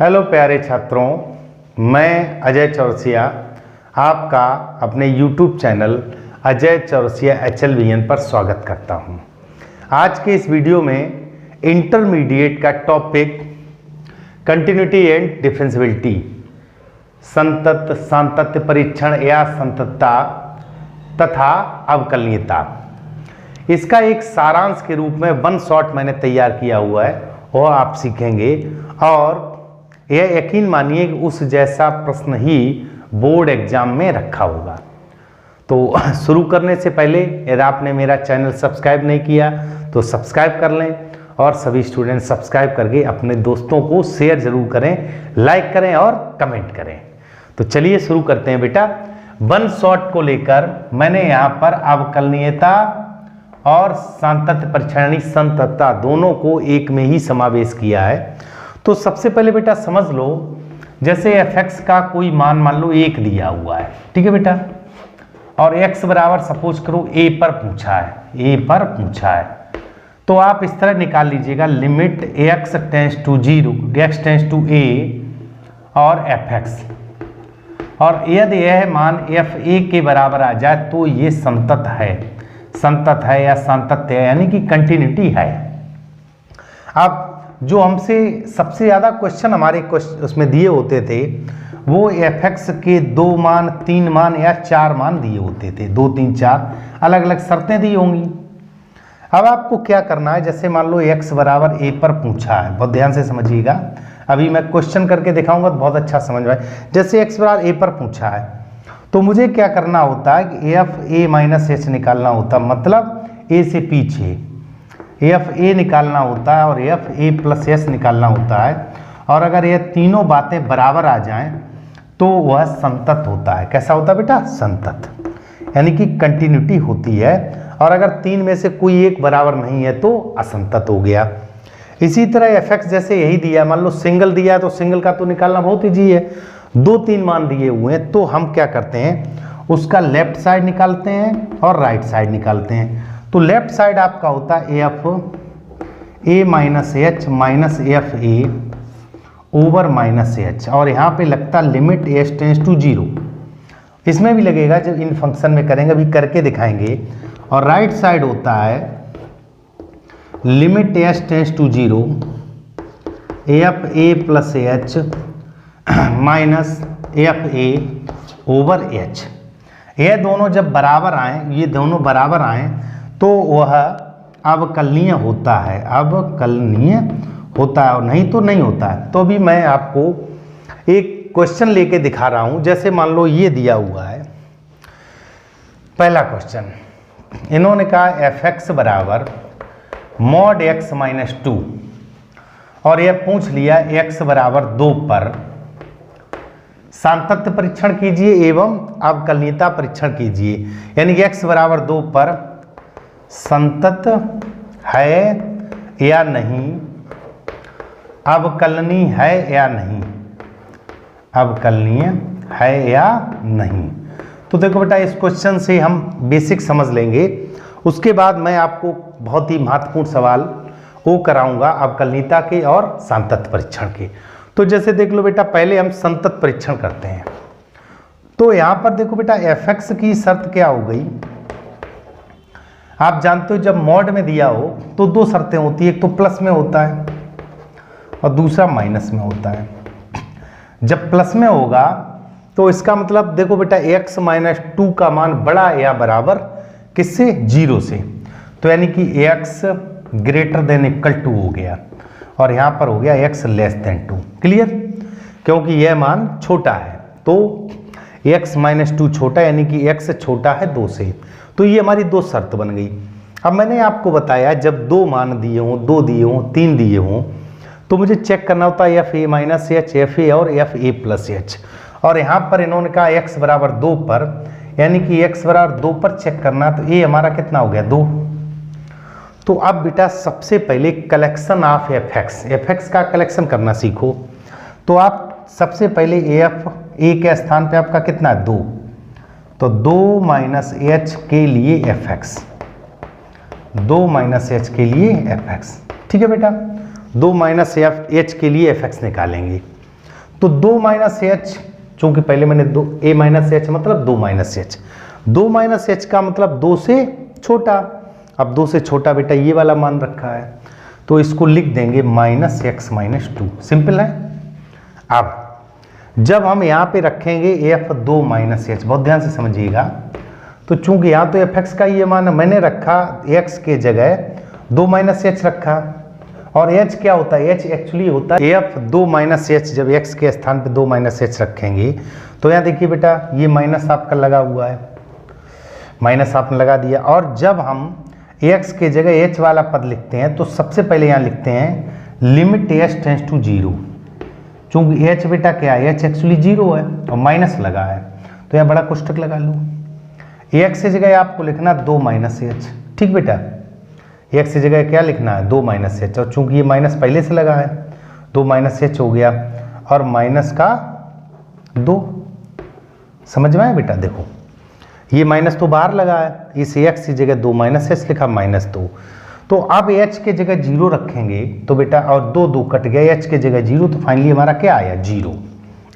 Hello प्यारे छात्रों, मैं अजय चौरसिया आपका अपने YouTube channel Ajay Chaurasia HLVN पर स्वागत करता हूं। आज के इस वीडियो में इंटरमीडिएट का टॉपिक कंटिन्यूटी एंड डिफरेंशियबिलिटी, संतत सातत्य परीक्षण या संततता तथा अवकलनीयता, इसका एक सारांश के रूप में वन शॉट मैंने तैयार किया हुआ है, वह आप सीखेंगे। और यह यकीन मानिए कि उस जैसा प्रश्न ही बोर्ड एग्जाम में रखा होगा। तो शुरू करने से पहले यदि आपने मेरा चैनल सब्सक्राइब नहीं किया तो सब्सक्राइब कर लें और सभी स्टूडेंट सब्सक्राइब करके अपने दोस्तों को शेयर जरूर करें, लाइक करें और कमेंट करें। तो चलिए शुरू करते हैं बेटा। वन शॉट को लेकर मैंने यहाँ पर अवकलनीयता और सातत्य परीक्षण यानी संततता दोनों को एक में ही समावेश किया है। तो सबसे पहले बेटा समझ लो, जैसे fx का कोई मान लो 1 दिया हुआ है, ठीक है बेटा, और x बराबर सपोज करो a पर पूछा है, तो आप इस तरह निकाल लीजिएगा limit x tends to 0 x tends to a और fx, और यदि यह मान fa के बराबर आ जाए तो ये संतत है या सातत्य है, यानी कि कंटिन्यूटी है। अब जो हमसे सबसे ज़्यादा क्वेश्चन हमारे उसमें दिए होते थे वो fx के 2 मान 3 मान या 4 मान दिए होते थे, 2 3 4 अलग अलग शर्तें दी होंगी। अब आपको क्या करना है, जैसे मान लो x बराबर a पर पूछा है, बहुत ध्यान से समझिएगा, अभी मैं क्वेश्चन करके दिखाऊंगा तो बहुत अच्छा समझ में आए। जैसे x बराबर a पर पूछा है तो मुझे क्या करना होता है कि fa माइनस h निकालना होता, मतलब a से पीछे fa निकालना होता है और fa प्लस s निकालना होता है। और अगर ये तीनों बातें बराबर आ जाएं तो वह संतत होता है। कैसा होता है बेटा? संतत, यानी कि कंटिन्यूटी होती है। और अगर तीन में से कोई एक बराबर नहीं है तो असंतत हो गया। इसी तरह fx जैसे यही दिया, मान लो सिंगल दिया है तो सिंगल का तो निकालना बहुत ईजी है। 2 3 मान दिए हुए हैं तो हम क्या करते हैं, उसका लेफ्ट साइड निकालते हैं और राइट साइड निकालते हैं। तो लेफ्ट साइड आपका होता है F A minus H minus F A over minus H, और यहाँ पे लगता लिमिट एच टेंस टू 0। इसमें भी लगेगा जब इन फंक्शन में करेंगे, अभी करके दिखाएंगे। और राइट साइड होता है limit H tends to 0 F A plus H minus F A over H. ये दोनों जब बराबर आए, ये दोनों बराबर आए तो वह अवकलनीय होता है, अवकलनीय होता है, और नहीं तो नहीं होता है। तो अभी मैं आपको एक क्वेश्चन लेके दिखा रहा हूं। जैसे मान लो ये दिया हुआ है पहला क्वेश्चन, इन्होंने कहा fx बराबर मॉड x माइनस 2, और यह पूछ लिया x बराबर 2 पर सातत्य परीक्षण कीजिए एवं अवकलनीयता परीक्षण कीजिए, यानी कि x बराबर 2 पर संतत है या नहीं, अवकलनीय है या नहीं, अवकलनीय है या नहीं। तो देखो बेटा, इस क्वेश्चन से हम बेसिक समझ लेंगे, उसके बाद मैं आपको बहुत ही महत्वपूर्ण सवाल वो कराऊंगा अवकलनीयता के और सातत्य परीक्षण के। तो जैसे देख लो बेटा, पहले हम संतत परीक्षण करते हैं। तो यहाँ पर देखो बेटा, fx की शर्त क्या हो गई, आप जानते हो जब मॉड में दिया हो तो 2 शर्तें होती है, एक तो प्लस में होता है और दूसरा माइनस में होता है। जब प्लस में होगा तो इसका मतलब देखो बेटा x माइनस 2 का मान बड़ा या बराबर किससे? 0 से। तो यानी कि x greater than equal to हो गया, और यहाँ पर हो गया x लेस देन 2। क्लियर? क्योंकि यह मान छोटा है तो x माइनस 2 छोटा, यानी कि x छोटा है 2 से। तो ये हमारी 2 शर्त बन गई। अब मैंने आपको बताया जब 2 मान दिए हों, 2 दिए हों, 3 दिए हों, तो मुझे चेक करना होता है F A minus H, F A और एफ ए प्लस एच। और यहाँ पर इन्होंने कहा x बराबर 2 पर, यानी कि x बराबर 2 पर चेक करना, तो ए हमारा कितना हो गया? 2। तो अब बेटा सबसे पहले कलेक्शन ऑफ fx का कलेक्शन करना सीखो। तो आप सबसे पहले ए के स्थान पे आपका कितना है? 2। तो 2 माइनस एच के लिए fx, 2 माइनस एच के लिए fx, ठीक है बेटा। 2 माइनस एच के लिए fx निकालेंगे। तो 2 माइनस एच, चूंकि पहले मैंने a माइनस एच मतलब 2 माइनस एच, 2 माइनस एच का मतलब 2 से छोटा। अब 2 से छोटा बेटा ये वाला मान रखा है, तो इसको लिख देंगे माइनस एक्स माइनस 2। सिंपल है। अब जब हम यहाँ पे रखेंगे एफ 2 माइनस एच, बहुत ध्यान से समझिएगा, तो चूंकि यहाँ तो एफ एक्स का ये मान मैंने रखा एक्स के जगह 2 माइनस एच रखा, और h क्या होता है, h एक्चुअली होता है एफ 2 माइनस एच। जब x के स्थान पे 2 माइनस एच रखेंगे तो यहाँ देखिए बेटा ये माइनस आपका लगा हुआ है, माइनस आपने लगा दिया। और जब हम x के जगह h वाला पद लिखते हैं तो सबसे पहले यहाँ लिखते हैं लिमिट h टेंस टू 0। चूंकि h बेटा क्या है, h एक्चुअली 0 है और माइनस लगा है, तो यहाँ बड़ा कोष्टक लगा लो। x की जगह आपको लिखना 2 माइनस एच, ठीक बेटा, x की जगह क्या लिखना है 2 माइनस एच, और चूंकि ये माइनस पहले से लगा है 2 माइनस एच हो गया, और माइनस का 2। समझ में आया बेटा, देखो ये माइनस तो बाहर लगा है, इस x की जगह 2 माइनस एच लिखा माइनस 2। तो अब h के जगह 0 रखेंगे तो बेटा, और 2 2 कट गया, h के जगह 0, तो फाइनली हमारा क्या आया 0।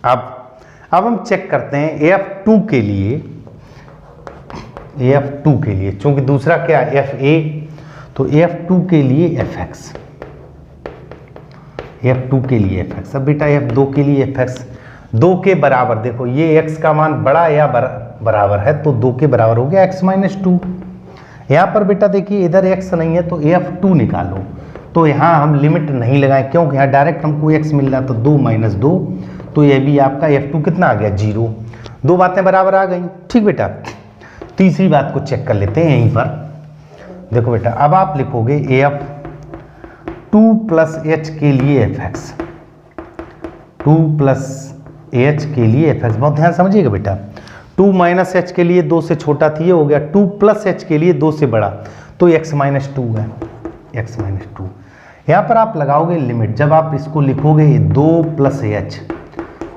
अब हम चेक करते हैं f2 के लिए, f2 के लिए, चूंकि दूसरा क्या है fa, तो f2 के लिए fx, f2 के लिए fx। अब बेटा f2 के लिए fx 2 के बराबर, देखो ये x का मान बड़ा या बराबर है, तो 2 के बराबर हो गया x माइनस 2। यहाँ पर बेटा देखिए इधर x नहीं है तो f2 निकालो, तो यहाँ हम लिमिट नहीं लगाएं क्योंकि यहाँ डायरेक्ट हमको x मिल रहा, तो 2 माइनस 2, तो ये भी आपका f2 कितना आ गया 0। 2 बातें बराबर आ गई, ठीक बेटा। तीसरी बात को चेक कर लेते हैं यहीं पर। देखो बेटा अब आप लिखोगे f2 प्लस एच के लिए fx, 2 प्लस एच के लिए fx, बहुत ध्यान समझिएगा बेटा। 2 माइनस एच के लिए 2 से छोटा थी, ये हो गया 2 प्लस एच के लिए 2 से बड़ा, तो x माइनस 2 है, x माइनस 2। यहाँ पर आप लगाओगे लिमिट, जब आप इसको लिखोगे 2 प्लस एच,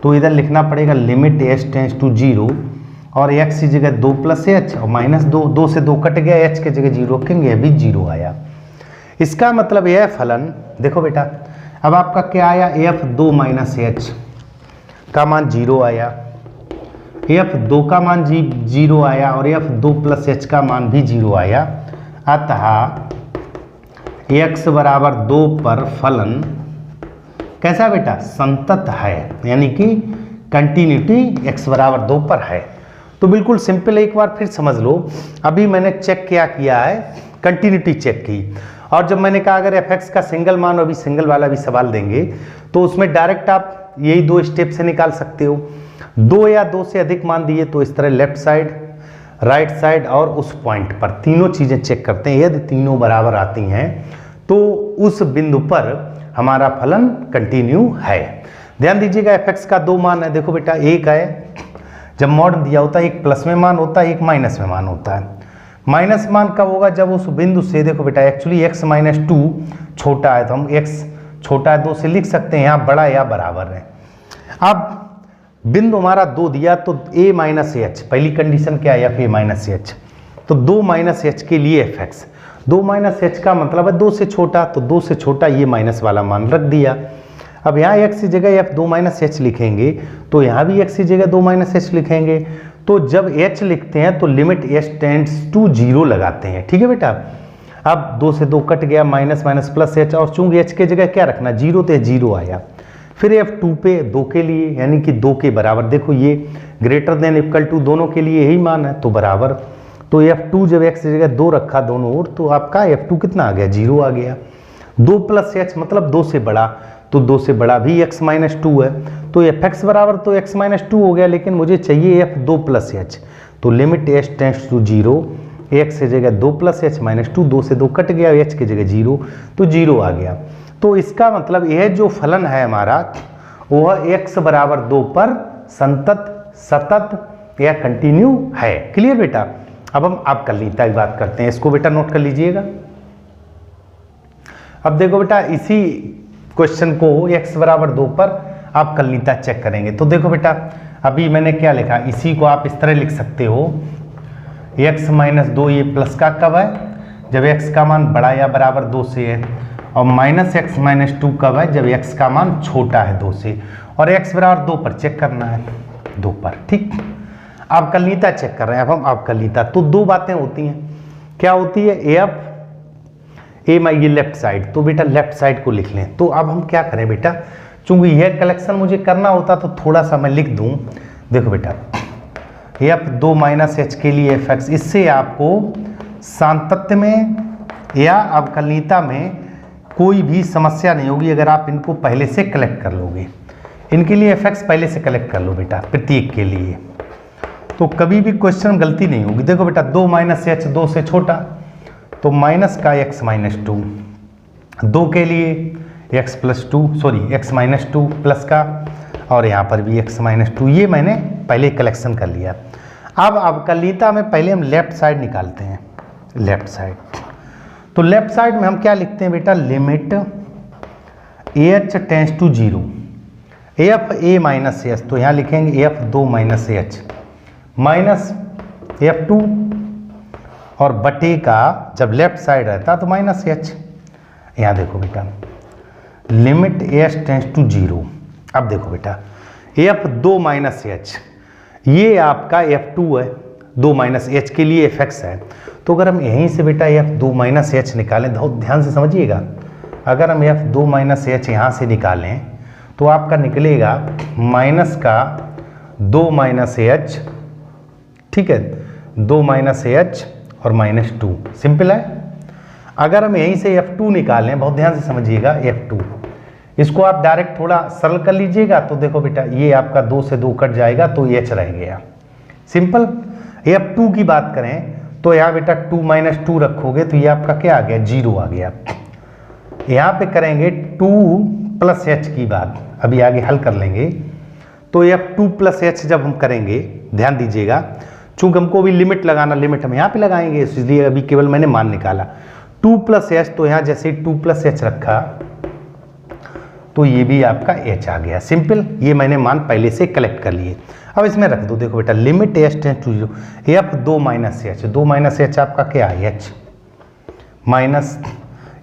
तो इधर लिखना पड़ेगा लिमिट h टेंस टू 0, और x की जगह 2 प्लस एच और माइनस 2, 2 से 2 कट गया, h के जगह 0 रखेंगे, अभी 0 आया। इसका मतलब यह फलन, देखो बेटा अब आपका क्या आया, f2 माइनस एच का मान 0 आया, f2 का मान 0 आया, और f2 प्लस एच का मान भी 0 आया। अतः x बराबर 2 पर फलन कैसा बेटा, संतत है, यानी कि कंटिन्यूटी x बराबर 2 पर है। तो बिल्कुल सिंपल है, एक बार फिर समझ लो। अभी मैंने चेक क्या किया है, कंटिन्यूटी चेक की, और जब मैंने कहा अगर fx का सिंगल मान, अभी सिंगल वाला भी सवाल देंगे, तो उसमें डायरेक्ट आप यही 2 स्टेप से निकाल सकते हो। 2 या 2 से अधिक मान दिए तो इस तरह लेफ्ट साइड, राइट साइड और उस पॉइंट पर तीनों चीज़ें चेक करते हैं। यदि तीनों बराबर आती हैं तो उस बिंदु पर हमारा फलन कंटिन्यू है। ध्यान दीजिएगा fx का 2 मान है, देखो बेटा एक है, जब मॉड दिया होता है एक प्लस में मान होता है, एक माइनस में मान होता है। माइनस मान कब होगा, जब उस बिंदु से, देखो बेटा एक्चुअली x माइनस 2 छोटा है, तो हम x छोटा है 2 से लिख सकते हैं, यहाँ बड़ा या बराबर है। अब बिंदु हमारा 2 दिया, तो a माइनस एच, पहली कंडीशन क्या है, f a माइनस एच, तो 2 माइनस एच के लिए fx, 2 माइनस एच का मतलब है 2 से छोटा, तो 2 से छोटा ये माइनस वाला मान रख दिया। अब यहाँ x की जगह f 2 माइनस एच लिखेंगे, तो यहाँ भी x की जगह 2 माइनस एच लिखेंगे। तो जब h लिखते हैं तो लिमिट h टेंड्स टू 0 लगाते हैं, ठीक है बेटा। अब 2 से 2 कट गया, माइनस माइनस प्लस h, और चूंकि h के जगह क्या रखना 0, तो 0 आया। फिर f2 पे 2 के लिए, यानी कि 2 के बराबर, देखो ये ग्रेटर देन इक्वल टू दोनों के लिए यही मान है, तो बराबर, तो f2 जब x की जगह 2 रखा दोनों ओर, तो आपका f2 कितना आ गया 0 आ गया। 2 प्लस एच मतलब 2 से बड़ा, तो 2 से बड़ा भी x माइनस 2 है, तो fx बराबर तो x माइनस 2 हो गया, लेकिन मुझे चाहिए f2 प्लस एच, तो limit h tends to 0, x की जगह 2 प्लस एच माइनस 2, 2 से 2 कट गया, h की जगह 0, तो 0 आ गया। तो इसका मतलब यह जो फलन है हमारा, वह x बराबर 2 पर संतत, सतत या कंटिन्यू है। क्लियर बेटा। अब हम आप कलनीता की बात करते हैं, इसको बेटा नोट कर लीजिएगा। अब देखो बेटा इसी क्वेश्चन को x बराबर 2 पर आप कलनीता चेक करेंगे, तो देखो बेटा अभी मैंने क्या लिखा, इसी को आप इस तरह लिख सकते हो, x माइनस 2 ये प्लस का कब है, जब x का मान बड़ा या बराबर 2 से है, और माइनस x माइनस 2 कब है, जब x का मान छोटा है 2 से। और x बराबर 2 पर चेक करना है, 2 पर। ठीक, अवकलनीयता चेक कर रहे हैं अब हम, अवकलनीयता। तो दो बातें होती हैं, क्या होती है, एफ ए ये लेफ्ट साइड, तो बेटा लेफ्ट साइड को लिख लें। तो अब हम क्या करें बेटा, चूंकि यह कलेक्शन मुझे करना होता तो थोड़ा सा मैं लिख दूं। देखो बेटा एफ 2 माइनस एच के लिए एफ एक्स, इससे आपको सांतत्य में या अवकलनीयता में कोई भी समस्या नहीं होगी अगर आप इनको पहले से कलेक्ट कर लोगे। इनके लिए एफ एक्स पहले से कलेक्ट कर लो बेटा, प्रत्येक के लिए, तो कभी भी क्वेश्चन में गलती नहीं होगी। देखो बेटा 2 माइनस एच 2 से छोटा, तो माइनस का x माइनस 2, 2 के लिए x plus 2, sorry x minus 2 plus का, और यहाँ पर भी x माइनस 2, ये मैंने पहले कलेक्शन कर लिया। अब अवकलनीयता में पहले हम लेफ्ट साइड निकालते हैं, लेफ्ट साइड। तो लेफ्ट साइड में हम क्या लिखते हैं बेटा, limit H tends to 0 F A minus H, तो यहाँ लिखेंगे F 2 minus H minus F2, और बटे का जब लेफ्ट साइड रहता तो माइनस एच। यहाँ देखो बेटा लिमिट एच टेंस टू 0। अब देखो बेटा F2 माइनस एच, ये आपका F2 है, 2 माइनस एच के लिए Fx है। तो अगर हम यहीं से बेटा F2 माइनस एच निकालें, बहुत ध्यान से समझिएगा, अगर हम F2 माइनस एच यहाँ से निकालें तो आपका निकलेगा माइनस का 2 माइनस एच, ठीक है, 2 माइनस एच और माइनस 2, सिंपल है। अगर हम यहीं से F2 निकालें, बहुत ध्यान से समझिएगा, F2 इसको आप डायरेक्ट थोड़ा सरल कर लीजिएगा, तो देखो बेटा ये आपका 2 से 2 कट जाएगा तो H रह गया, सिंपल। F2 की बात करें तो यहाँ बेटा 2 माइनस 2 रखोगे तो ये आपका क्या आ गया, 0 आ गया। यहाँ पे करेंगे 2 प्लस एच की बात, अभी आगे हल कर लेंगे। तो F2 प्लस एच जब हम करेंगे, ध्यान दीजिएगा, चूंकि हमको भी लिमिट लगाना, लिमिट हम यहाँ पे लगाएंगे, इसलिए अभी केवल मैंने मान निकाला 2 प्लस एच, तो यहाँ जैसे 2 प्लस एच रखा तो ये भी आपका h आ गया, सिंपल। ये मैंने मान पहले से कलेक्ट कर लिए। अब इसमें रख दो, देखो बेटा limit H tends to 0 F 2 minus H, 2 minus H आपका क्या है, h माइनस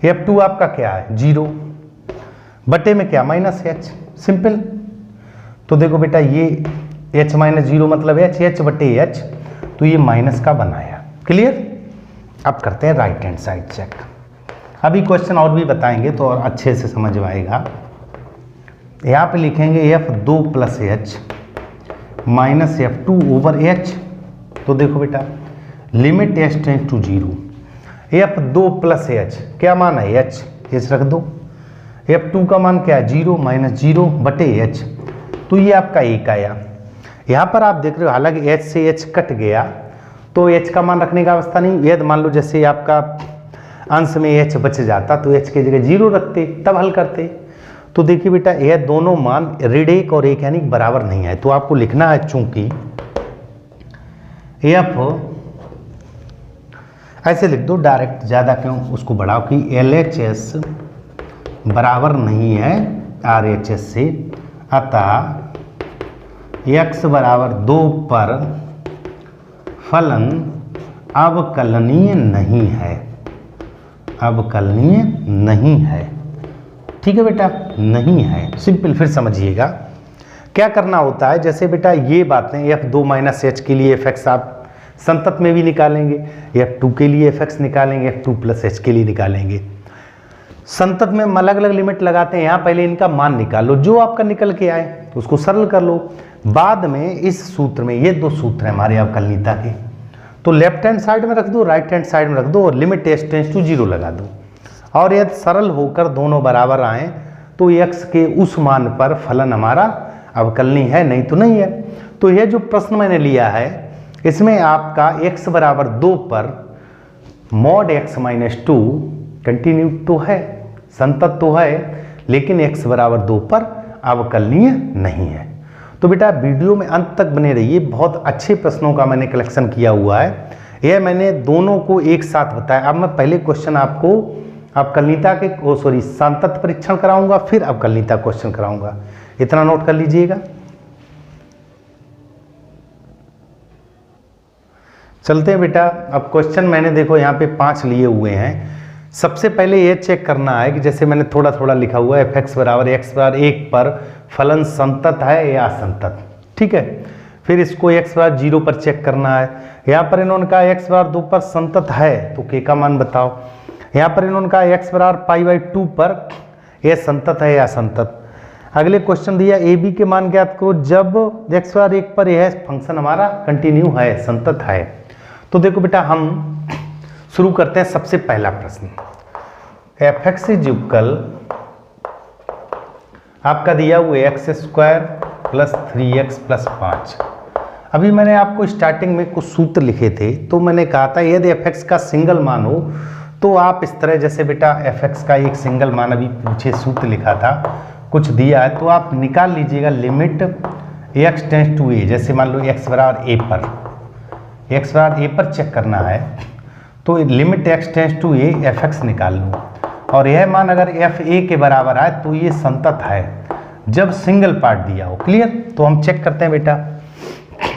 F2 आपका क्या है, 0, बटे में क्या, माइनस एच, सिंपल। तो देखो बेटा ये h माइनस 0 मतलब h बटे h, तो ये माइनस का बनाया, क्लियर। अब करते हैं राइट हैंड साइड चेक। अभी क्वेश्चन और भी बताएंगे तो और अच्छे से समझ में आएगा। यहाँ पे लिखेंगे F2 plus H minus F2 over h, तो देखो बेटा limit h tends to 0 F2 plus H, क्या मान है, h रख दो, F2 का मान क्या है, 0 माइनस 0 बटे h, तो ये आपका 1 आया। यहाँ पर आप देख रहे हो हालांकि h से h कट गया तो h का मान रखने का अवस्था नहीं, यदि मान लो जैसे आपका अंश में h बच जाता तो h की जगह 0 रखते, तब हल करते। तो देखिए बेटा यह दोनों मान ऋण 1 और 1 यानी बराबर नहीं है, तो आपको लिखना है चूंकि f, ऐसे लिख दो डायरेक्ट, ज़्यादा क्यों उसको बढ़ाओ, कि LHS बराबर नहीं है RHS से, अतः x बराबर 2 पर फलन अवकलनीय नहीं है, अवकलनीय नहीं है, ठीक है बेटा, नहीं है, सिंपल। फिर समझिएगा क्या करना होता है, जैसे बेटा ये बातें F2 माइनस एच के लिए Fx आप संतत में भी निकालेंगे, F2 के लिए Fx निकालेंगे, F2 प्लस एच के लिए निकालेंगे। संतत में हम अलग अलग लिमिट लगाते हैं, यहाँ पहले इनका मान निकाल लो, जो आपका निकल के आए तो उसको सरल कर लो। बाद में इस सूत्र में, ये दो सूत्र हैं हमारे अवकलनीयता के, तो लेफ्ट हैंड साइड में रख दो, राइट हैंड साइड में रख दो, और लिमिट h टेंस टू 0 लगा दो। और यदि सरल होकर दोनों बराबर आए तो x के उस मान पर फलन हमारा अवकलनीय है, नहीं तो नहीं है। तो यह जो प्रश्न मैंने लिया है इसमें आपका x बराबर 2 पर मॉड x माइनस 2 कंटिन्यू तो है, संतत तो है, लेकिन x बराबर 2 पर अवकलनीय नहीं है। तो बेटा वीडियो में अंत तक बने रहिए, बहुत अच्छे प्रश्नों का मैंने कलेक्शन किया हुआ है, यह मैंने दोनों को एक साथ बताया। अब मैं पहले क्वेश्चन आपको अवकलनीयता के सांतत परीक्षण कराऊंगा, फिर अवकलनीयता क्वेश्चन कराऊंगा, इतना नोट कर लीजिएगा। चलते हैं बेटा, अब क्वेश्चन मैंने देखो यहाँ पे 5 लिए हुए हैं, सबसे पहले ये चेक करना है कि जैसे मैंने थोड़ा थोड़ा लिखा हुआ है f(x) बराबर x बराबर 1 पर फलन संतत है या असंतत, ठीक है। फिर इसको x बराबर 0 पर चेक करना है। यहाँ पर इन्होंने कहा x बराबर 2 पर संतत है, तो k का मान बताओ। यहाँ पर इन्होंने कहा x बराबर π/2 पर यह संतत है या असंतत। अगले क्वेश्चन दिया ए बी के मान ज्ञात करो जब x बराबर 1 पर यह फंक्शन हमारा कंटिन्यू है, संतत है। तो देखो बेटा, हम शुरू करते हैं सबसे पहला प्रश्न। f(x) इज इक्वल आपका दिया हुआ x² + 3x + 5। अभी मैंने आपको स्टार्टिंग में कुछ सूत्र लिखे थे, तो मैंने कहा था यदि f(x) का सिंगल मान हो तो आप इस तरह, जैसे बेटा f(x) का एक सिंगल मान अभी पीछे सूत्र लिखा था, कुछ दिया है तो आप निकाल लीजिएगा limit x tends to a। जैसे मान लो x बराबर a पर चेक करना है, तो limit x tends to a f(x) निकाल लो, और यह मान अगर f(a) के बराबर आए तो ये संतत है जब सिंगल पार्ट दिया हो। क्लियर? तो हम चेक करते हैं बेटा,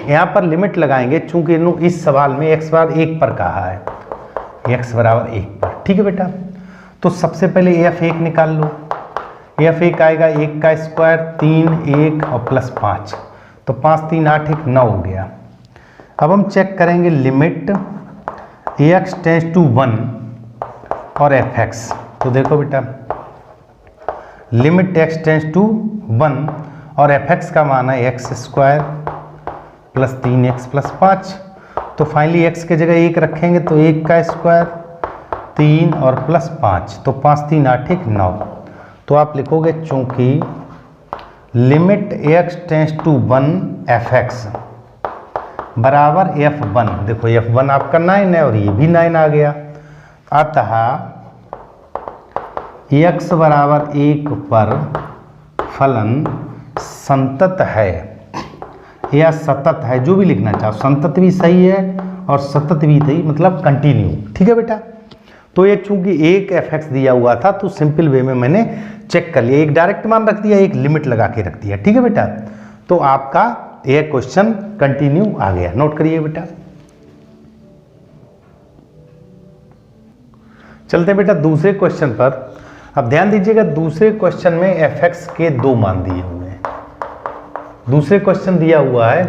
यहाँ पर लिमिट लगाएंगे, चूंकि इस सवाल में x बराबर 1 पर कहा है, x बराबर 1 पर, ठीक है बेटा। तो सबसे पहले f(1) निकाल लो। f(1) आएगा 1 का स्क्वायर 3 1 और प्लस 5, तो 5 3 8 1 9 हो गया। अब हम चेक करेंगे लिमिट x टेंड्स टू 1 और f(x). तो देखो बेटा, लिमिट x टेंड्स टू 1 और f(x) का मान है x² + 3x + 5। तो फाइनली x के जगह 1 रखेंगे तो 1 का स्क्वायर 3 और प्लस 5, तो 5 3 8 1 9। तो आप लिखोगे चूंकि limit x tends to 1 f(x) बराबर f1। देखो f1 आपका 9 है और ये भी 9 आ गया, अतः x बराबर 1 पर फलन संतत है या सतत है, जो भी लिखना चाहो। संतत भी सही है और सतत भी सही, मतलब कंटिन्यू, ठीक है बेटा। तो ये चूंकि एक f(x) दिया हुआ था तो सिंपल वे में मैंने चेक कर लिया, एक डायरेक्ट मान रख दिया, एक लिमिट लगा के रख दिया, ठीक है बेटा। तो आपका ये क्वेश्चन कंटिन्यू आ गया, नोट करिए बेटा। चलते हैं बेटा दूसरे क्वेश्चन पर। अब ध्यान दीजिएगा, दूसरे क्वेश्चन में f(x) के 2 मान दिए हुए हैं। दूसरे क्वेश्चन दिया हुआ है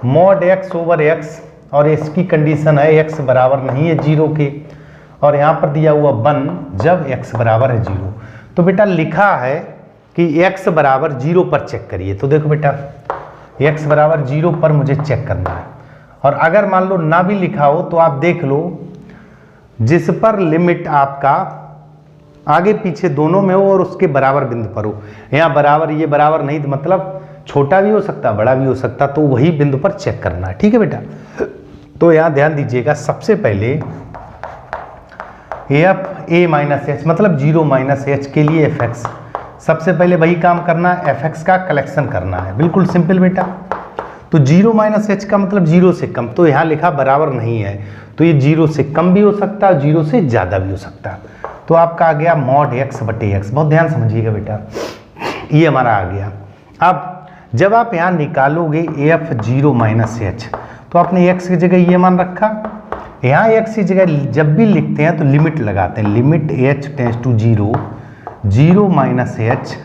mod x/x और इसकी कंडीशन है x बराबर नहीं है 0 के, और यहाँ पर दिया हुआ 1 जब x बराबर है 0। तो बेटा लिखा है कि x बराबर 0 पर चेक करिए। तो देखो बेटा, x बराबर 0 पर मुझे चेक करना है, और अगर मान लो ना भी लिखा हो तो आप देख लो, जिस पर लिमिट आपका आगे पीछे दोनों में हो और उसके बराबर बिंदु पर हो। यहाँ बराबर, ये बराबर नहीं तो मतलब छोटा भी हो सकता बड़ा भी हो सकता, तो वही बिंदु पर चेक करना है, ठीक है बेटा। तो यहाँ ध्यान दीजिएगा, सबसे पहले f(a-h) मतलब 0 - h के लिए f(x), सबसे पहले वही काम करना है, f(x) का कलेक्शन करना है, बिल्कुल सिंपल बेटा। तो 0 - h का मतलब 0 से कम, तो यहाँ लिखा बराबर नहीं है, तो ये 0 से कम भी हो सकता है, 0 से ज़्यादा भी हो सकता है। तो आपका आ गया mod x/x। बहुत ध्यान समझिएगा बेटा, ये हमारा आ गया। अब जब आप यहाँ निकालोगे f(0 - h), तो आपने x की जगह ये मान रखा, यहाँ x की जगह जब भी लिखते हैं तो लिमिट लगाते हैं, limit h tends to 0 0 - h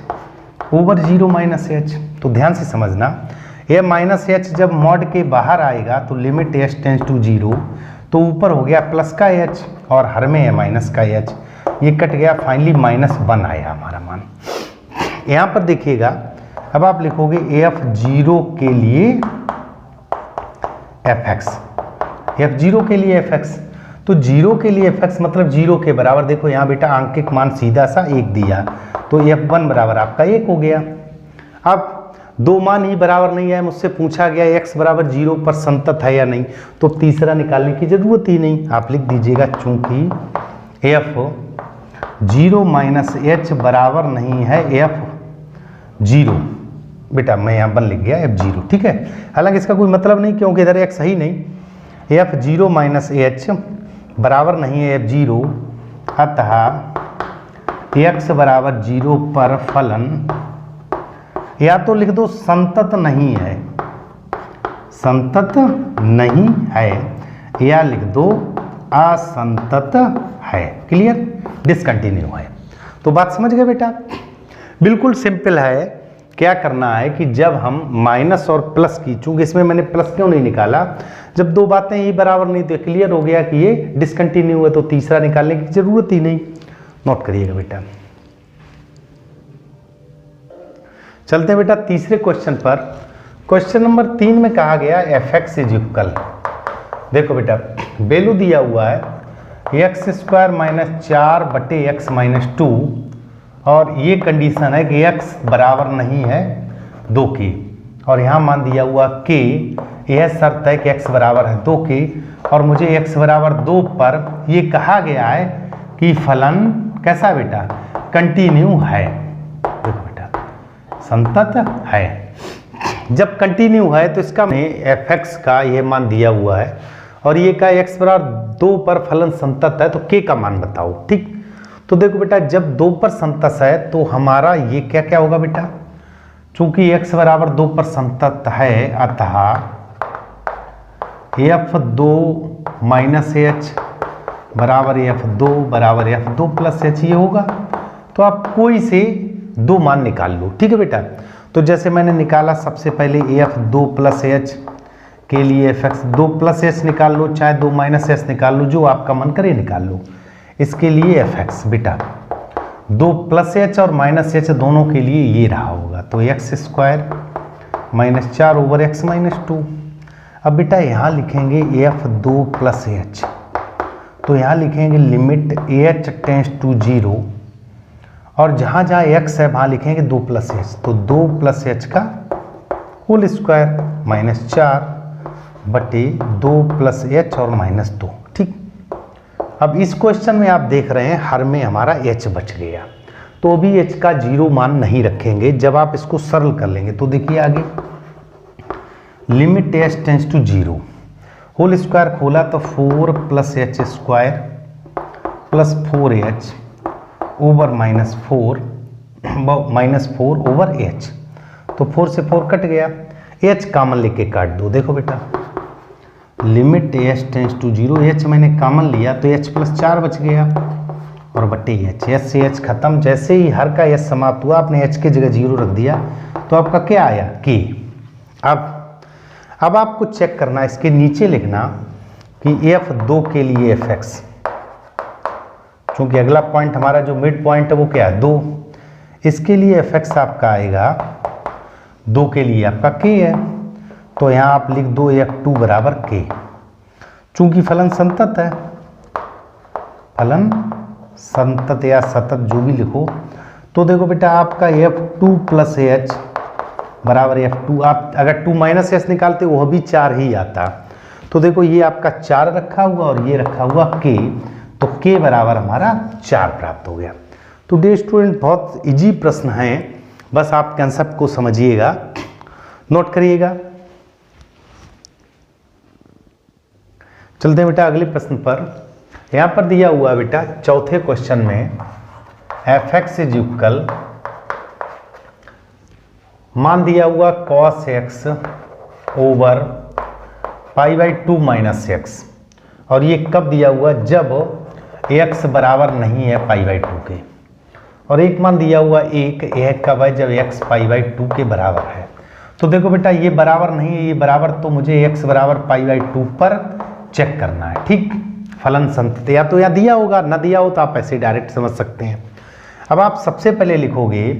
over 0 - h। तो ध्यान से समझना, ये -h जब मॉड के बाहर आएगा तो लिमिट h टेंड्स टू 0, तो ऊपर हो गया प्लस का h और हर में है माइनस का h, ये कट गया, फाइनली -1 आया हमारा मान। यहाँ पर देखिएगा, अब आप लिखोगे f(0) के लिए f(x), f(0) के लिए f(x), तो 0 के लिए f(x) मतलब 0 के बराबर। देखो यहाँ बेटा आंकिक मान सीधा सा 1 दिया, तो f1 बराबर आपका 1 हो गया। अब 2 मान ही बराबर नहीं है, मुझसे पूछा गया x बराबर 0 पर संतत है या नहीं, तो तीसरा निकालने की जरूरत ही नहीं, आप लिख दीजिएगा चूंकि f(0 - h) बराबर नहीं है f(0), बेटा मैं यहाँ 1 लिख गया f(0), ठीक है। हालांकि इसका कोई मतलब नहीं, क्योंकि इधर x ही नहीं, f(0 - h) बराबर नहीं है f(0), अतः x बराबर 0 पर फलन या तो लिख दो संतत नहीं है, संतत नहीं है, या लिख दो असंतत है। क्लियर? डिसकंटिन्यू है। तो बात समझ गए बेटा? बिल्कुल सिंपल है। क्या करना है कि जब हम माइनस और प्लस की, चूंकि इसमें मैंने प्लस क्यों नहीं निकाला, जब दो बातें ही बराबर नहीं तो क्लियर हो गया कि ये डिसकंटिन्यू है, तो तीसरा निकालने की जरूरत ही नहीं। नोट करिएगा बेटा। चलते हैं बेटा तीसरे क्वेश्चन पर। क्वेश्चन नंबर 3 में कहा गया एफ एक्स इज इक्वल, देखो बेटा वैल्यू दिया हुआ है एक्स स्क्वायर माइनस 4 बटे एक्स माइनस 2, और ये कंडीशन है कि x बराबर नहीं है 2 के, और यहाँ मान दिया हुआ k, यह शर्त है कि x बराबर है 2 के, और मुझे x बराबर 2 पर ये कहा गया है कि फलन कैसा बेटा, कंटिन्यू है। देखो बेटा संतत है। जब कंटिन्यू है तो इसका एफ एक्स का ये मान दिया हुआ है, और ये का x बराबर 2 पर फलन संतत है, तो k का मान बताओ। ठीक, तो देखो बेटा जब 2 पर संतत है तो हमारा ये क्या क्या होगा बेटा, चूंकि x बराबर 2 पर संतत है, अतः f2 माइनस एच बराबर f2 बराबर f2 प्लस एच, ये होगा। तो आप कोई से 2 मान निकाल लो। ठीक है बेटा, तो जैसे मैंने निकाला सबसे पहले f2 प्लस एच के लिए fx2 प्लस एच निकाल लो, चाहे 2 माइनस एच निकाल लो, जो आपका मन करे निकाल लो। इसके लिए fx बेटा 2 प्लस एच और माइनस एच दोनों के लिए ये रहा होगा, तो x square minus 4 over x minus 2। अब बेटा यहाँ लिखेंगे f2 प्लस एच, तो यहाँ लिखेंगे लिमिट h टेंस टू 0, और जहाँ जहाँ x है वहाँ लिखेंगे 2 प्लस एच, तो 2 प्लस एच का होल स्क्वायर माइनस 4 बटे 2 प्लस एच और माइनस 2। ठीक, अब इस क्वेश्चन में आप देख रहे हैं हर में हमारा h बच गया, तो भी h का 0 मान नहीं रखेंगे। जब आप इसको सरल कर लेंगे तो देखिए आगे limit h tends to 0, whole square खोला तो 4 plus H square plus 4h over minus 4 over h, तो 4 से 4 कट गया, h कॉमन लेके काट दो। देखो बेटा limit h tends to 0, h मैंने कॉमन लिया तो h प्लस 4 बच गया, और बटे h से h खत्म। जैसे ही हर का h समाप्त हुआ आपने h की जगह 0 रख दिया, तो आपका क्या आया k। अब आपको चेक करना, इसके नीचे लिखना कि f2 के लिए fx, क्योंकि अगला पॉइंट हमारा जो मिड पॉइंट है वो क्या है 2, इसके लिए fx आपका आएगा 2 के लिए आपका k है, तो यहाँ आप लिख दो f2 बराबर k। चूंकि फलन संतत है, फलन संतत या सतत जो भी लिखो, तो देखो बेटा आपका f2 प्लस एच बराबर f2, आप अगर 2 माइनस एच निकालते वह भी 4 ही आता। तो देखो ये आपका 4 रखा हुआ और ये रखा हुआ k, तो k बराबर हमारा 4 प्राप्त हो गया। तो डियर स्टूडेंट बहुत इजी प्रश्न है, बस आप कंसेप्ट को समझिएगा, नोट करिएगा। चलते हैं बेटा अगले प्रश्न पर। यहाँ पर दिया हुआ है बेटा चौथे क्वेश्चन में एफ एक्स इज इक्वल, मान दिया हुआ cos x over pi by 2 minus x, और ये कब दिया हुआ, जब x बराबर नहीं है पाई बाई 2 के, और एक मान दिया हुआ एक कब है, जब x पाई बाई 2 के बराबर है। तो देखो बेटा ये बराबर नहीं है, ये बराबर, तो मुझे x बराबर पाई बाई 2 पर चेक करना है। ठीक, फलन संतत या तो यहाँ दिया होगा, ना दिया हो तो आप ऐसे डायरेक्ट समझ सकते हैं। अब आप सबसे पहले लिखोगे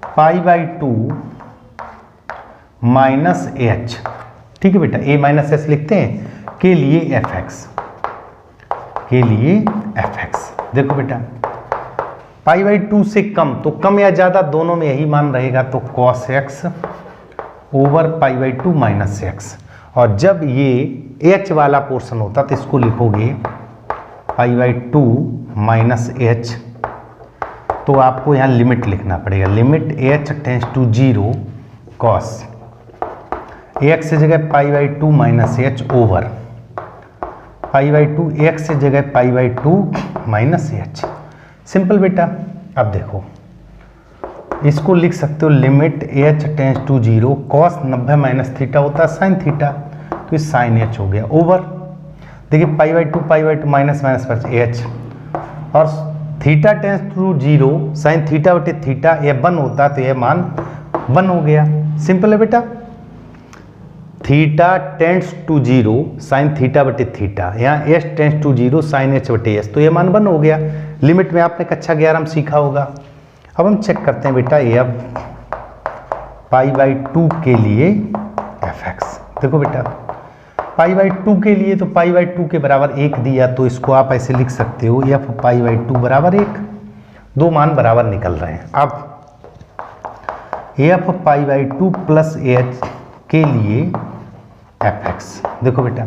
पाई बाई 2 माइनस एच, ठीक है बेटा, a माइनस एच लिखते हैं, के लिए एफ एक्स, के लिए एफ एक्स। देखो बेटा पाई बाई 2 से कम, तो कम या ज़्यादा दोनों में यही मान रहेगा, तो cos x over pi by 2 minus x, और जब ये h वाला पोर्शन होता तो इसको लिखोगे पाई बाई 2 माइनस एच, तो आपको यहाँ लिमिट लिखना पड़ेगा, limit h tends to 0 cos x से जगह pi by 2 minus H over pi by 2, x से जगह pi by 2 minus H. Simple बेटा। अब देखो इसको लिख सकते हो limit h tends to 0 cos 90 minus theta होता है साइन थीटा, तो ये साइन h हो गया, ओवर देखिए पाई बाई 2 माइनस माइनस पर h और theta tends to 0 sine theta बटे थीटा, यह 1 होता तो यह मान 1 हो गया। सिंपल है बेटा। Theta tends to 0 sine theta बटे थीटा, यहाँ H tends to 0 sine H बटे एस, तो यह मान 1 हो गया। लिमिट में आपने कक्षा 11 में सीखा होगा। अब हम चेक करते हैं बेटा एफ π/2 के लिए एफ एक्स। देखो बेटा π/2 के लिए तो π/2 के बराबर 1 दिया, तो इसको आप ऐसे लिख सकते हो एफ π/2 बराबर 1। दो मान बराबर निकल रहे हैं। अब एफ π/2 प्लस एच के लिए एफ एक्स, देखो बेटा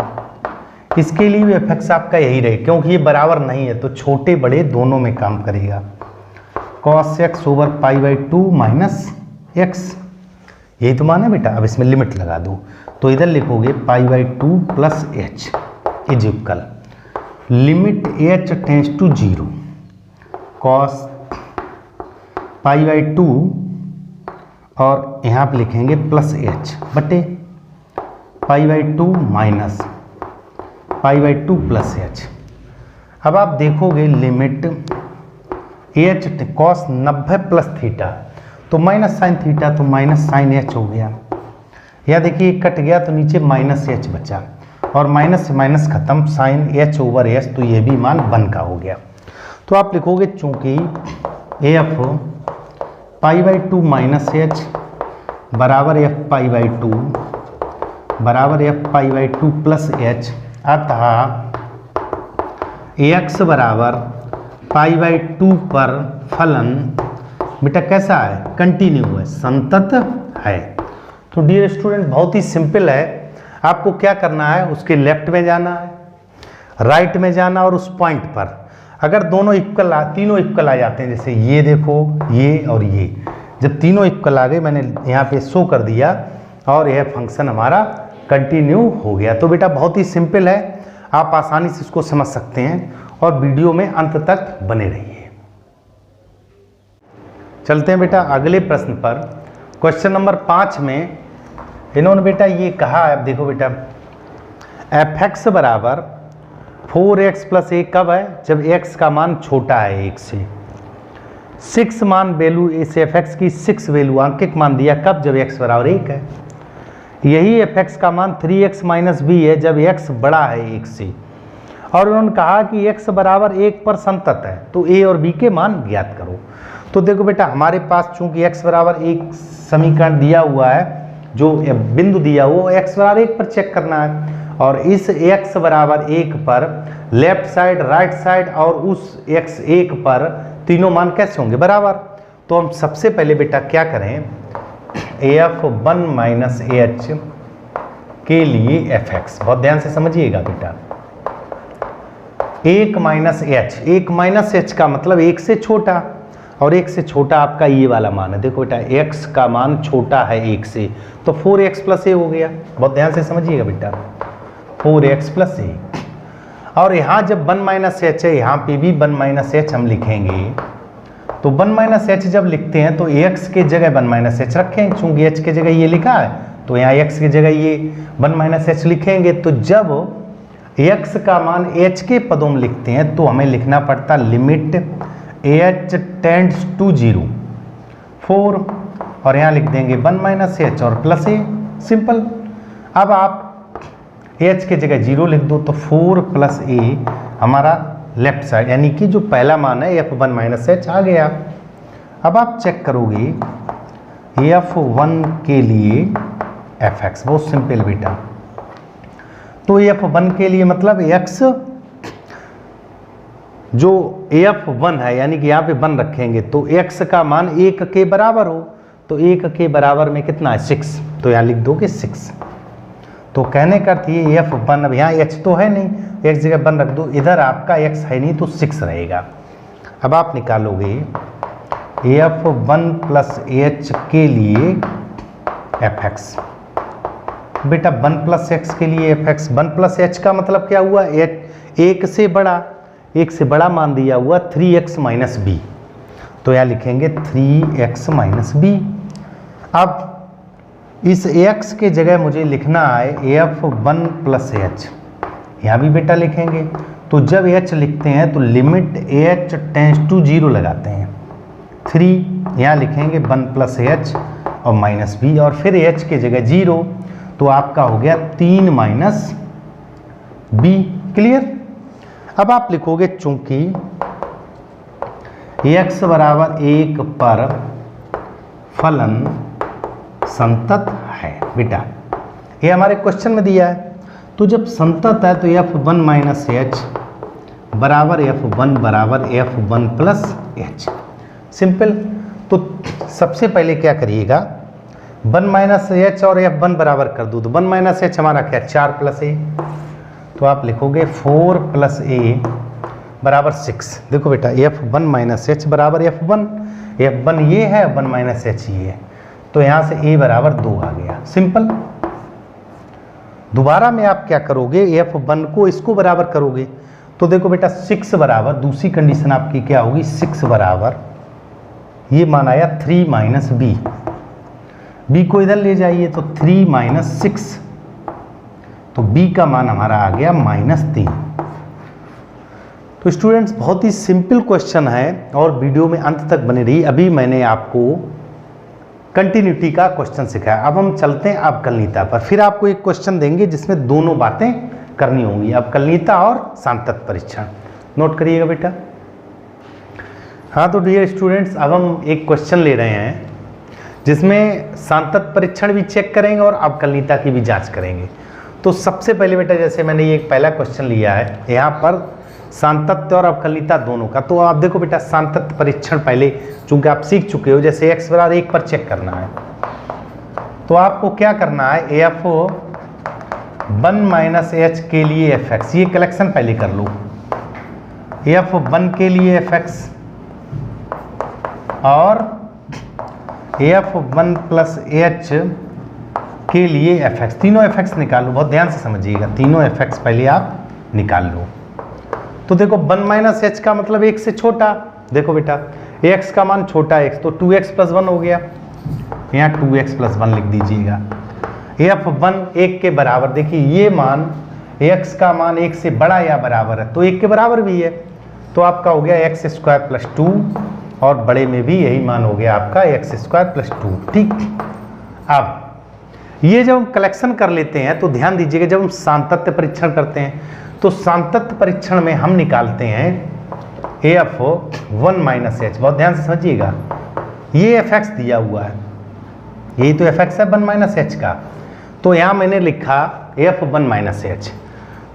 इसके लिए भी एफ एक्स आपका यही रहे, क्योंकि ये बराबर नहीं है तो छोटे बड़े दोनों में काम करेगा। cos x over π/2 minus x, यही तो मान है बेटा। अब इसमें लिमिट लगा दो, तो इधर लिखोगे π/2 plus H is equal limit H tends to 0 cos π/2 और यहाँ पे लिखेंगे प्लस एच बटे π/2 माइनस π/2 प्लस एच। अब आप देखोगे limit H cos 90 plus theta, तो माइनस साइन थीटा, तो माइनस साइन एच हो गया। या देखिए कट गया तो नीचे माइनस एच बचा, और माइनस से माइनस खत्म, साइन एच ओवर एच, तो ये भी मान 1 का हो गया। तो आप लिखोगे चूंकि एफ π/2 माइनस एच बराबर एफ π/2 बराबर एफ π/2 प्लस एच, अतः एक्स बराबर π/2 पर फलन बेटा कैसा है, कंटिन्यू है, संतत है। तो डियर स्टूडेंट बहुत ही सिंपल है। आपको क्या करना है, उसके लेफ्ट में जाना है, राइट में जाना, और उस पॉइंट पर अगर दोनों इक्वल तीनों इक्वल आ जाते हैं, जैसे ये देखो ये और ये, जब तीनों इक्वल आ गए मैंने यहाँ पे शो कर दिया और यह फंक्शन हमारा कंटिन्यू हो गया। तो बेटा बहुत ही सिंपल है, आप आसानी से इसको समझ सकते हैं और वीडियो में अंत तक बने रहिए। चलते हैं बेटा अगले प्रश्न पर। क्वेश्चन नंबर 5 में इन्होंने बेटा ये कहा है, अब देखो बेटा एफ एक्स बराबर 4x प्लस ए कब है, जब x का मान छोटा है 1 से। 6 मान वैल्यू इस एफ एक्स की 6 वैल्यू आंकिक मान दिया कब, जब x बराबर 1 है। यही एफ एक्स का मान 3x माइनस बी है जब x बड़ा है 1 से। और उन्होंने कहा कि x बराबर 1 पर संतत है, तो a और b के मान ज्ञात करो। तो देखो बेटा हमारे पास चूंकि x बराबर 1 समीकरण दिया हुआ है, जो बिंदु दिया हुआ x बराबर 1 पर चेक करना है, और इस x बराबर 1 पर लेफ्ट साइड, राइट साइड और उस x1 पर तीनों मान कैसे होंगे, बराबर। तो हम सबसे पहले बेटा क्या करें, f1 माइनस एच के लिए fx, बहुत ध्यान से समझिएगा बेटा। 1 माइनस एच, 1 माइनस एच का मतलब 1 से छोटा, और 1 से छोटा आपका ये वाला मान है। देखो बेटा x का मान छोटा है 1 से, तो 4x प्लस ए हो गया। बहुत ध्यान से समझिएगा बेटा, 4x प्लस ए। और यहाँ जब 1 माइनस एच है, यहाँ पे भी 1 माइनस एच हम लिखेंगे। तो 1 माइनस एच जब लिखते हैं तो x के जगह 1 माइनस एच रखें, चूंकि h के जगह ये लिखा है तो यहाँ x की जगह ये 1 माइनस एच लिखेंगे। तो जब x का मान h के पदों में लिखते हैं तो हमें लिखना पड़ता लिमिट h टेंड्स टू 0 4, और यहाँ लिख देंगे 1 माइनस एच और प्लस ए, सिंपल। अब आप h के जगह 0 लिख दो, तो 4 प्लस ए हमारा लेफ्ट साइड, यानी कि जो पहला मान है f1 माइनस एच आ गया। अब आप चेक करोगे f1 के लिए fx, बहुत सिंपल बेटा। तो f1 के लिए मतलब x जो f1 है, यानी कि यहाँ पे 1 रखेंगे तो x का मान 1 के बराबर हो, तो 1 के बराबर में कितना है 6, तो यहाँ लिख दोगे 6। तो कहने का अर्थ ये f1, अब यहाँ h तो है नहीं, एक जगह 1 रख दो, इधर आपका x है नहीं तो 6 रहेगा। अब आप निकालोगे f1 प्लस h के लिए fx, बेटा 1 प्लस x के लिए fx, 1 प्लस h का मतलब क्या हुआ, 1 से बड़ा, 1 से बड़ा मान दिया हुआ 3x माइनस बी, तो यहाँ लिखेंगे 3x माइनस बी। अब इस x के जगह मुझे लिखना है f1 प्लस h, यहाँ भी बेटा लिखेंगे, तो जब h लिखते हैं तो लिमिट h टेंस टू 0 लगाते हैं। 3 यहाँ लिखेंगे 1 प्लस एच और माइनस बी, और फिर h की जगह 0, तो आपका हो गया 3 माइनस बी। क्लियर। अब आप लिखोगे चूंकि x बराबर 1 पर फलन संतत है। बेटा ये हमारे क्वेश्चन में दिया है, तो जब संतत है तो f1 माइनस एच बराबर f1 बराबर f1 प्लस एच। सिंपल। तो सबसे पहले क्या करिएगा, 1 माइनस एच और f1 बराबर कर दूँ, तो 1 माइनस एच हमारा क्या 4 प्लस ए, तो आप लिखोगे 4 प्लस ए बराबर 6। देखो बेटा f1 माइनस एच बराबर f1 ये है, 1 माइनस एच ये है, तो यहाँ से a बराबर 2 आ गया। सिंपल। दोबारा में आप क्या करोगे, f1 को इसको बराबर करोगे, तो देखो बेटा 6 बराबर, दूसरी कंडीशन आपकी क्या होगी, 6 बराबर ये मान आया 3 माइनस बी, बी को इधर ले जाइए तो 3 माइनस 6, तो b का मान हमारा आ गया -3। तो स्टूडेंट्स बहुत ही सिंपल क्वेश्चन है और वीडियो में अंत तक बने रही। अभी मैंने आपको कंटिन्यूटी का क्वेश्चन सिखाया, अब हम चलते हैं अवकलनीयता पर। फिर आपको एक क्वेश्चन देंगे जिसमें दोनों बातें करनी होंगी, अवकलनीयता और सांतत परीक्षण। नोट करिएगा बेटा। हाँ तो डियर स्टूडेंट्स, अब हम एक क्वेश्चन ले रहे हैं जिसमें सांतत परीक्षण भी चेक करेंगे और अवकलनीयता की भी जांच करेंगे। तो सबसे पहले बेटा जैसे मैंने ये एक पहला क्वेश्चन लिया है, यहाँ पर सांतत्य और अवकलनीयता दोनों का, तो आप देखो बेटा सांतत्य परीक्षण पहले चूंकि आप सीख चुके हो, जैसे x बराबर 1 पर चेक करना है, तो आपको क्या करना है, f1 माइनस एच के लिए fx, ये कलेक्शन पहले कर लो, f1 के लिए fx और f1 प्लस एच के लिए fx, तीनों fx निकालो। बहुत ध्यान से समझिएगा, तीनों fx पहले आप निकाल लो। तो देखो 1 माइनस एच का मतलब 1 से छोटा, देखो बेटा x का मान छोटा x, तो 2x प्लस 1 हो गया, यहाँ 2x प्लस 1 लिख दीजिएगा। f1 1 के बराबर, देखिए ये मान x का मान 1 से बड़ा या बराबर है, तो 1 के बराबर भी है, तो आपका हो गया x स्क्वायर प्लस 2, और बड़े में भी यही मान हो गया आपका x स्क्वायर प्लस 2। ठीक। अब ये जब हम कलेक्शन कर लेते हैं तो ध्यान दीजिएगा, जब हम सांतत्य परीक्षण करते हैं तो सांतत्य परीक्षण में हम निकालते हैं f1 माइनस एच। बहुत ध्यान से समझिएगा, ये fx दिया हुआ है, यही तो fx है 1 माइनस एच का, तो यहाँ मैंने लिखा f1 माइनस एच।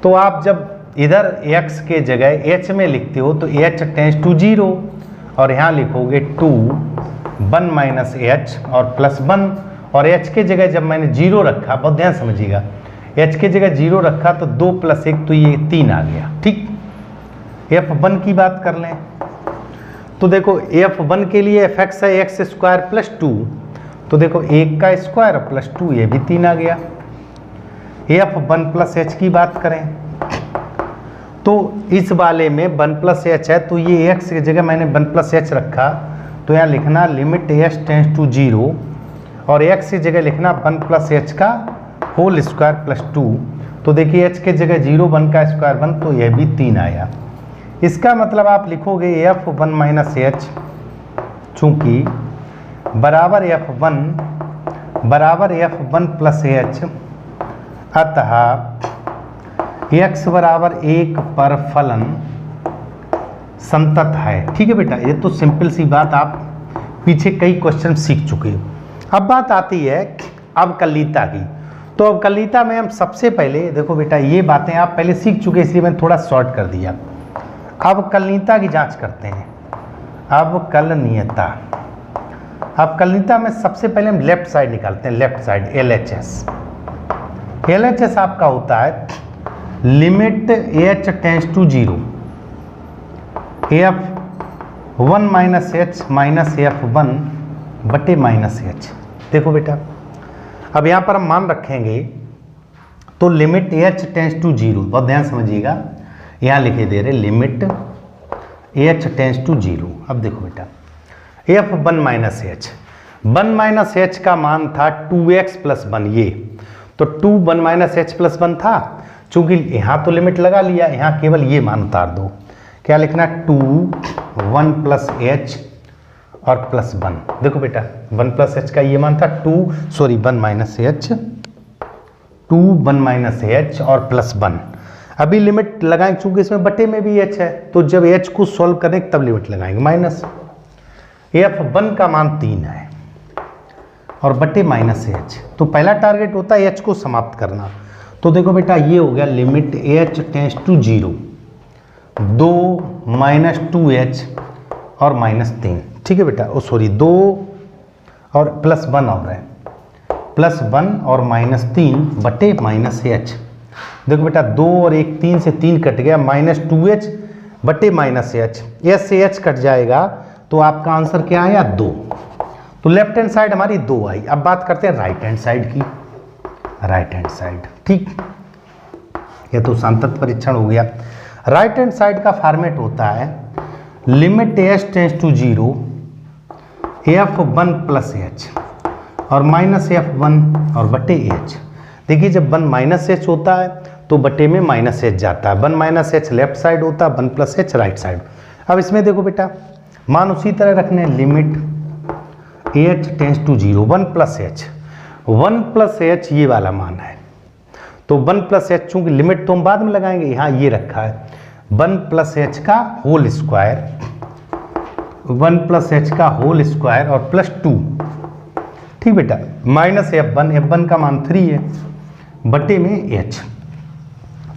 तो आप जब इधर x के जगह h में लिखते हो तो h टेंस टू 0, और यहाँ लिखोगे 2 1 माइनस एच और प्लस 1, और h के जगह जब मैंने 0 रखा, बहुत ध्यान समझिएगा, h के जगह 0 रखा तो 2 प्लस 1 तो ये 3 आ गया। ठीक। f1 की बात कर लें तो देखो f1 के लिए fx है x स्क्वायर प्लस 2, तो देखो 1 का स्क्वायर प्लस 2, ये भी 3 आ गया। f1 प्लस h की बात करें तो इस वाले में 1 प्लस एच है, तो ये x की जगह मैंने 1 प्लस एच रखा, तो यहाँ लिखना लिमिट h टेंस टू 0, और x की जगह लिखना 1 प्लस एच का होल स्क्वायर प्लस 2, तो देखिए h के जगह 0 1 का स्क्वायर 1, तो यह भी 3 आया। इसका मतलब आप लिखोगे f1 माइनस एच चूँकि बराबर f1 प्लस एच, अतः x बराबर 1 पर फलन संतत है। ठीक है बेटा, ये तो सिंपल सी बात, आप पीछे कई क्वेश्चन सीख चुके हो। अब बात आती है अवकलनीयता की। तो अवकलनीयता में हम सबसे पहले देखो बेटा, ये बातें आप पहले सीख चुके, इसलिए मैंने थोड़ा शॉर्ट कर दिया। अवकलनीयता की जांच करते हैं। अवकलनीयता में सबसे पहले हम लेफ्ट साइड निकालते हैं, लेफ्ट साइड LHS आपका होता है limit h tends to 0 f1 minus H minus f1 बटे माइनस एच। देखो बेटा, अब यहाँ पर हम मान रखेंगे तो लिमिट h टेंस टू 0, बहुत ध्यान समझिएगा, यहाँ लिखे दे रहे लिमिट h टेंस टू 0। अब देखो बेटा f1 minus H, 1 minus H का मान था 2x प्लस 1, ये तो 2 1 माइनस एच प्लस 1 था, चूंकि यहाँ तो लिमिट लगा लिया, यहाँ केवल ये मान उतार दो। क्या लिखना, 2 1 प्लस एच और प्लस 1। देखो बेटा 1 प्लस एच का ये मान था 1 माइनस एच, 2 1 माइनस एच और प्लस 1। अभी लिमिट लगाएंगे चूंकि इसमें बटे में भी एच है, तो जब एच को सॉल्व करेंगे तब लिमिट लगाएंगे माइनस। f1 का मान 3 है और बटे माइनस एच, तो पहला टारगेट होता है एच को समाप्त करना। तो देखो बेटा ये हो गया limit H tends to 0, 2 minus 2h और माइनस 3। ठीक है बेटा, 2 और प्लस 1 और है, प्लस 1 और माइनस 3 बटे माइनस एच। देखो बेटा 2 और 1 3 से 3 कट गया, माइनस 2h बटे माइनस एच, एच से एच कट जाएगा, तो आपका आंसर क्या आया 2। तो लेफ्ट हैंड साइड हमारी 2 आई। अब बात करते हैं राइट हैंड साइड की, राइट हैंड साइड। ठीक, ये तो सांतत परीक्षण हो गया। राइट हैंड साइड का फॉर्मेट होता है limit H tends to 0 f1 plus H और माइनस f1 और बटे एच। देखिए जब 1 माइनस एच होता है तो बटे में माइनस एच जाता है, 1 माइनस एच लेफ्ट साइड होता है, 1 प्लस एच राइट साइड। अब इसमें देखो बेटा मान उसी तरह रखने, limit H tends to 0 1 plus H, 1 plus H ये वाला मान है, तो 1 प्लस एच चूंकि लिमिट तो हम बाद में लगाएंगे, यहाँ ये रखा है 1 प्लस एच का होल स्क्वायर, 1 प्लस एच का होल स्क्वायर और प्लस 2। ठीक बेटा, माइनस f1 का मान 3 है बटे में एच।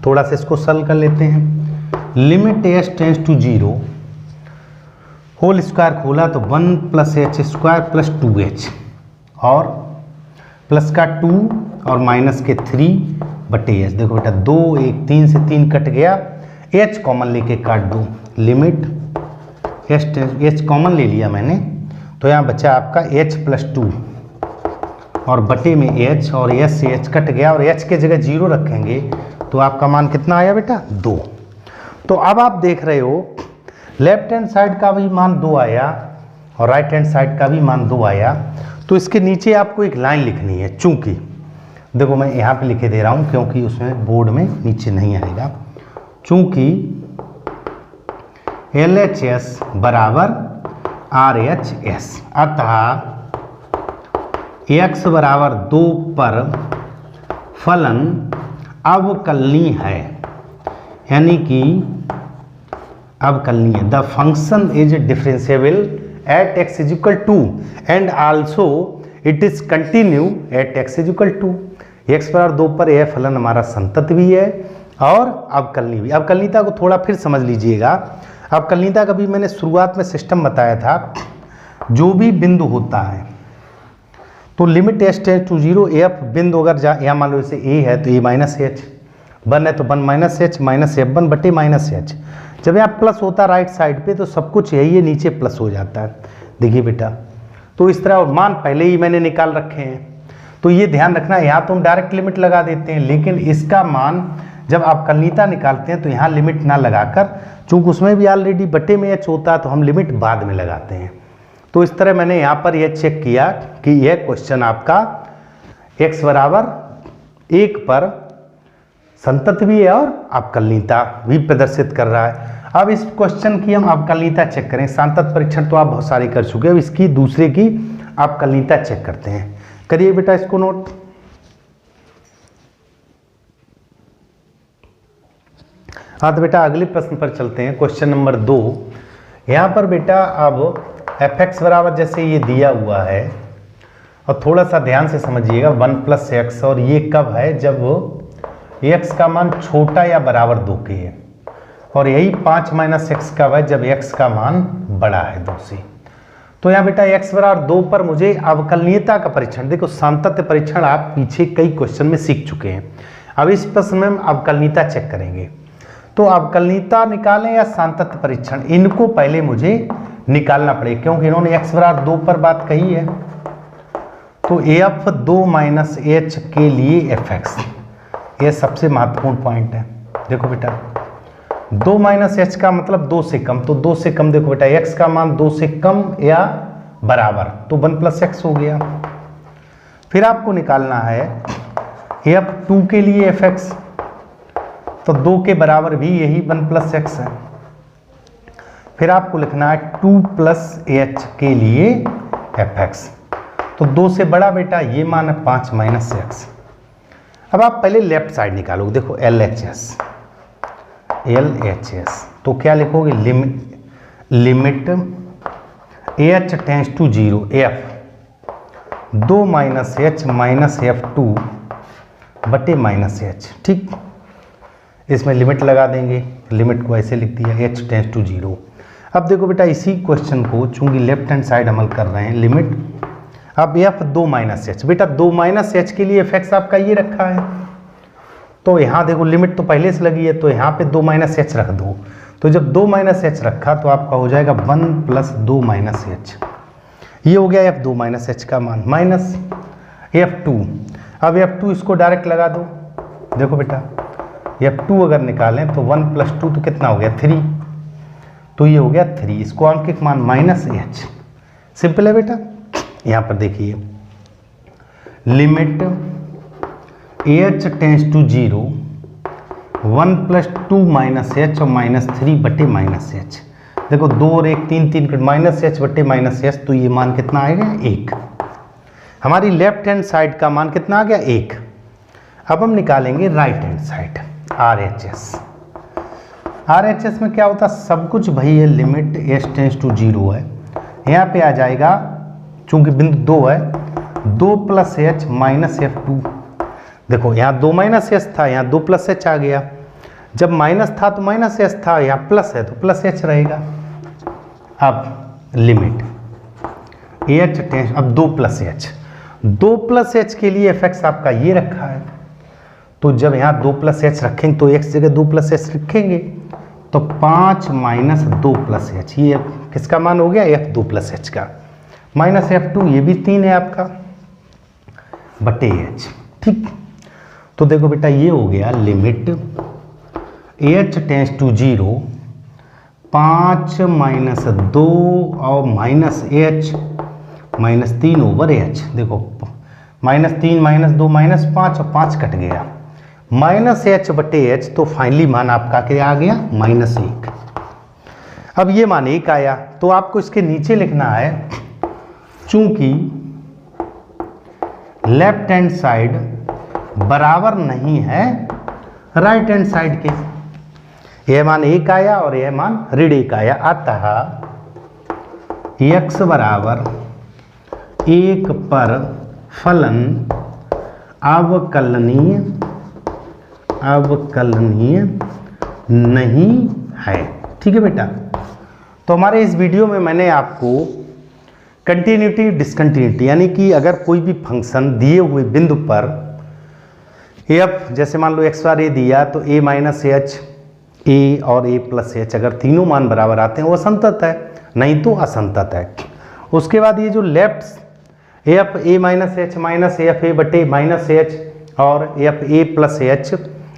थोड़ा सा इसको सॉल्व कर लेते हैं। Limit H tends to 0 whole square खोला तो 1 plus H square plus 2h और प्लस का 2 और माइनस के 3 बटे एच। देखो बेटा 2 1 3 से 3 कट गया, एच कॉमन लेके काट दो, लिमिट एच कॉमन ले लिया मैंने, तो यहाँ बचा आपका एच प्लस 2 और बटे में एच, और एच से एच कट गया और एच के जगह 0 रखेंगे तो आपका मान कितना आया बेटा 2। तो अब आप देख रहे हो लेफ्ट हैंड साइड का भी मान 2 आया और राइट हैंड साइड का भी मान 2 आया। तो इसके नीचे आपको एक लाइन लिखनी है, चूंकि देखो मैं यहाँ पे लिखे दे रहा हूँ क्योंकि उसमें बोर्ड में नीचे नहीं आएगा, चूंकि LHS बराबर RHS, अतः x बराबर 2 पर फलन अवकलनीय है, यानी कि अवकलनीय। The function is differentiable at x is equal to and also it is continue at x is equal to. x बराबर 2 पर यह फलन हमारा संतत भी है और अवकलनीय भी। अवकलनीयता को थोड़ा फिर समझ लीजिएगा। अवकलनीयता का भी मैंने शुरुआत में सिस्टम बताया था, जो भी बिंदु होता है तो limit H tends to 0 F बिंदु अगर यहाँ मान लो जैसे ए है तो ए माइनस एच, 1 है तो 1 माइनस एच माइनस f1 बटे माइनस एच। जब यहाँ प्लस होता है राइट साइड पे तो सब कुछ यही है, नीचे प्लस हो जाता है। देखिए बेटा, तो इस तरह मान पहले ही मैंने निकाल रखे हैं, तो ये ध्यान रखना, यहाँ तो हम डायरेक्ट लिमिट लगा देते हैं, लेकिन इसका मान जब आप अवकलनीयता निकालते हैं तो यहाँ लिमिट ना लगाकर, चूंकि उसमें भी ऑलरेडी बटे में एच होता है तो हम लिमिट बाद में लगाते हैं। तो इस तरह मैंने यहाँ पर यह चेक किया कि यह क्वेश्चन आपका x बराबर 1 पर संतत भी है और अवकलनीयता भी प्रदर्शित कर रहा है। अब इस क्वेश्चन की हम अवकलनीयता चेक करें। सांतत परीक्षण तो आप बहुत सारे कर चुके हैं, अब इसकी दूसरे की अवकलनीयता चेक करते हैं। करिए बेटा इसको नोट। हाँ तो बेटा अगले प्रश्न पर चलते हैं, क्वेश्चन नंबर 2। यहाँ पर बेटा अब fx बराबर जैसे ये दिया हुआ है, और थोड़ा सा ध्यान से समझिएगा 1 प्लस एक्स, और ये कब है जब x का मान छोटा या बराबर 2 के है, और यही 5 माइनस एक्स कब है जब x का मान बड़ा है 2 से। तो यहाँ बेटा x बराबर 2 पर मुझे अवकलनीयता का परीक्षण, देखो सांतत्य परीक्षण आप पीछे कई क्वेश्चन में सीख चुके हैं, अब इस प्रश्न में हम अवकलनीयता चेक करेंगे। तो अवकलनीयता निकालें या सांतत्य परीक्षण, इनको पहले मुझे निकालना पड़ेगा क्योंकि इन्होंने x बराबर 2 पर बात कही है। तो f2 माइनस एच के लिए fx, ये सबसे महत्वपूर्ण पॉइंट है। देखो बेटा 2 माइनस एच का मतलब 2 से कम, तो 2 से कम देखो बेटा x का मान 2 से कम या बराबर, तो 1 प्लस एक्स हो गया। फिर आपको निकालना है f2 के लिए fx, तो 2 के बराबर भी यही 1 प्लस एक्स है। फिर आपको लिखना है 2 प्लस एच के लिए एफ एक्स। तो 2 से बड़ा बेटा ये मान है 5 माइनस एक्स। अब आप पहले लेफ्ट साइड निकालोगे, देखो एल एच एस, तो क्या लिखोगे, limit H tends to 0 F 2 minus H minus F2 बटे माइनस एच। ठीक, इसमें लिमिट लगा देंगे, लिमिट को ऐसे लिख दिया एच टेंस टू 0। अब देखो बेटा इसी क्वेश्चन को चूंकि लेफ्ट हैंड साइड अमल कर रहे हैं, लिमिट अब एफ 2 माइनस एच, बेटा 2 माइनस एच के लिए एफ एक्स आपका ये रखा है, तो यहाँ देखो लिमिट तो पहले से लगी है, तो यहाँ पे 2 माइनस एच रख दो। तो जब 2 माइनस एच रखा तो आपका हो जाएगा 1 प्लस 2 माइनस एच, ये हो गया एफ 2 माइनस एच का मान, माइनस F2। अब F2 इसको डायरेक्ट लगा दो, देखो बेटा F2 अगर निकालें तो 1 प्लस 2 तो कितना हो गया 3, तो ये हो गया 3, इसको अंकित मान माइनस एच। सिंपल है बेटा। यहाँ पर देखिए limit H tends to 0 1 plus 2 minus H और माइनस 3 बटे माइनस एच। देखो 2 और 1 3 3 माइनस एच बटे माइनस एच, तो ये मान कितना आएगा 1। हमारी लेफ्ट हैंड साइड का मान कितना आ गया 1। अब हम निकालेंगे right hand side R H S. R H S में क्या होता है, सब कुछ वही है, लिमिट एच टेंस टू 0 है, यहाँ पे आ जाएगा चूंकि बिंदु 2 है 2 प्लस एच माइनस F2। देखो यहाँ 2 माइनस एच था, यहाँ 2 प्लस एच आ गया, जब माइनस था तो माइनस एच था, यहाँ प्लस है तो प्लस एच रहेगा। अब लिमिट एच टेंस, अब 2 प्लस एच, 2 प्लस एच के लिए एफ एक्स आपका ये रखा है, तो जब यहाँ 2 प्लस एच रखेंगे तो एक्स जगह 2 प्लस एच रखेंगे, तो 5 माइनस 2 प्लस एच, ये किसका मान हो गया एफ 2 प्लस एच का, माइनस F2 ये भी 3 है आपका बटे एच। ठीक, तो देखो बेटा ये हो गया limit H tends to 0 5 minus 2 और minus H minus 3 over H. देखो माइनस 3 माइनस 2 माइनस 5 और 5 कट गया, माइनस एच बटे एच, तो फाइनली मान आपका क्या आ गया माइनस 1। अब ये मान 1 आया, तो आपको इसके नीचे लिखना है चूंकि लेफ्ट हैंड साइड बराबर नहीं है राइट हैंड साइड के, यह मान 1 आया और यह मान ऋण 1 आया, अतः x बराबर 1 पर फलन अवकलनीय नहीं है। ठीक है बेटा, तो हमारे इस वीडियो में मैंने आपको कंटिन्यूटी डिसकंटिन्यूटी यानी कि अगर कोई भी फंक्शन दिए हुए बिंदु पर एफ, जैसे मान लो एक्स बार ए दिया, तो ए माइनस एच ए और ए प्लस एच अगर तीनों मान बराबर आते हैं वो असंतत है, नहीं तो असंतत है। उसके बाद ये जो left F A minus F ए बटे माइनस एच और F A plus H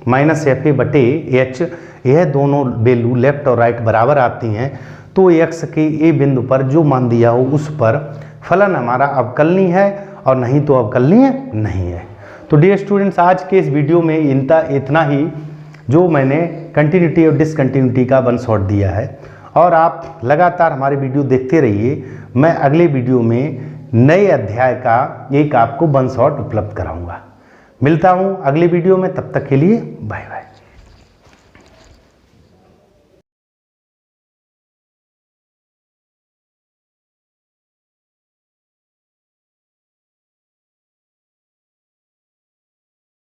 minus F ए बटे एच, यह दोनों वैल्यू लेफ्ट और राइट बराबर आती हैं, तो एक्स के ए बिंदु पर जो मान दिया हो उस पर फलन हमारा अवकलनीय है और नहीं तो अवकलनीय नहीं है। तो डियर स्टूडेंट्स, आज के इस वीडियो में इतना ही जो मैंने कंटिन्यूटी और डिसकंटिन्यूटी का वन शॉट दिया है, और आप लगातार हमारे वीडियो देखते रहिए। मैं अगले वीडियो में नए अध्याय का एक आपको वन शॉट उपलब्ध कराऊंगा। मिलता हूं अगले वीडियो में, तब तक के लिए बाय बाय।